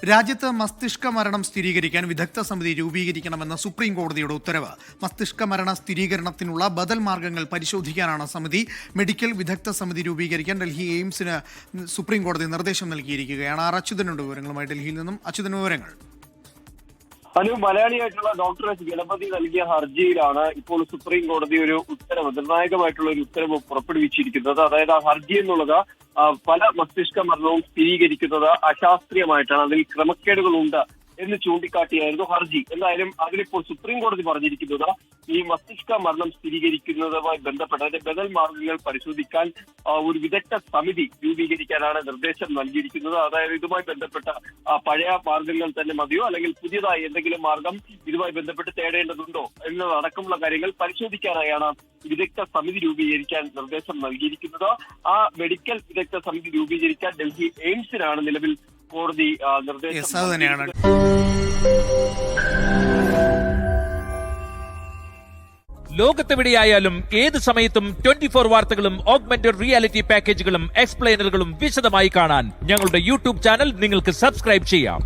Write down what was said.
രാജ്യത്ത് മസ്തിഷ്ക മരണം സ്ഥിരീകരിക്കാൻ വിദഗ്ധ സമിതി രൂപീകരിക്കണമെന്ന സുപ്രീം കോടതിയുടെ ഉത്തരവ്. മസ്തിഷ്ക മരണ സ്ഥിരീകരണത്തിനുള്ള ബദൽ മാർഗങ്ങൾ പരിശോധിക്കാനാണ് സമിതി. മെഡിക്കൽ വിദഗ്ധ സമിതി രൂപീകരിക്കാൻ ഡൽഹി എയിംസിന് സുപ്രീം കോടതി നിർദ്ദേശം നൽകിയിരിക്കുകയാണ്. അച്യുതനുണ്ട് വിവരങ്ങളുമായി ഡൽഹിയിൽ നിന്നും. അച്യുതൻ, വിവരങ്ങൾ. മലയാളിയായിട്ടുള്ള ഡോക്ടർ എസ് ഗണപതി നൽകിയ ഹർജിയിലാണ് ഇപ്പോൾ സുപ്രീം കോടതി ഒരു ഉത്തരവ്, നിർണായകമായിട്ടുള്ള ഒരു ഉത്തരവ് പുറപ്പെടുവിച്ചിരിക്കുന്നത്. അതായത് ആ ഹർജി എന്നുള്ളത് പല മസ്തിഷ്ക മരണവും സ്ഥിരീകരിക്കുന്നത് അശാസ്ത്രീയമായിട്ടാണ്, അതിൽ ക്രമക്കേടുകളുണ്ട് എന്ന് ചൂണ്ടിക്കാട്ടിയായിരുന്നു ഹർജി. എന്തായാലും അതിലിപ്പോൾ സുപ്രീം കോടതി പറഞ്ഞിരിക്കുന്നത് ഈ മസ്തിഷ്ക മരണം സ്ഥിരീകരിക്കുന്നതുമായി ബന്ധപ്പെട്ട് അതിന്റെ ബദൽ മാർഗങ്ങൾ പരിശോധിക്കാൻ ഒരു വിദഗ്ധ സമിതി രൂപീകരിക്കാനാണ് നിർദ്ദേശം നൽകിയിരിക്കുന്നത്. അതായത് ഇതുമായി ബന്ധപ്പെട്ട പഴയ മാർഗങ്ങൾ തന്നെ മതിയോ, അല്ലെങ്കിൽ പുതിയതായി എന്തെങ്കിലും മാർഗം ഇതുമായി ബന്ധപ്പെട്ട് തേടേണ്ടതുണ്ടോ എന്നതടക്കമുള്ള കാര്യങ്ങൾ പരിശോധിക്കാനായാണ് വിദഗ്ധ സമിതി രൂപീകരിക്കാൻ നിർദ്ദേശം നൽകിയിരിക്കുന്നത്. ആ മെഡിക്കൽ വിദഗ്ധ സമിതി രൂപീകരിക്കാൻ ഡൽഹി എയിംസിനാണ് നിലവിൽ കോടതി നിർദ്ദേശം. ലോകത്തെവിടെയായാലും ഏത് സമയത്തും 24 വാർത്തകളും ഓഗ്മെന്റഡ് റിയാലിറ്റി പാക്കേജുകളും എക്സ്പ്ലെയിനറുകളും വിശദമായി കാണാൻ ഞങ്ങളുടെ യൂട്യൂബ് ചാനൽ നിങ്ങൾക്ക് സബ്സ്ക്രൈബ് ചെയ്യാം.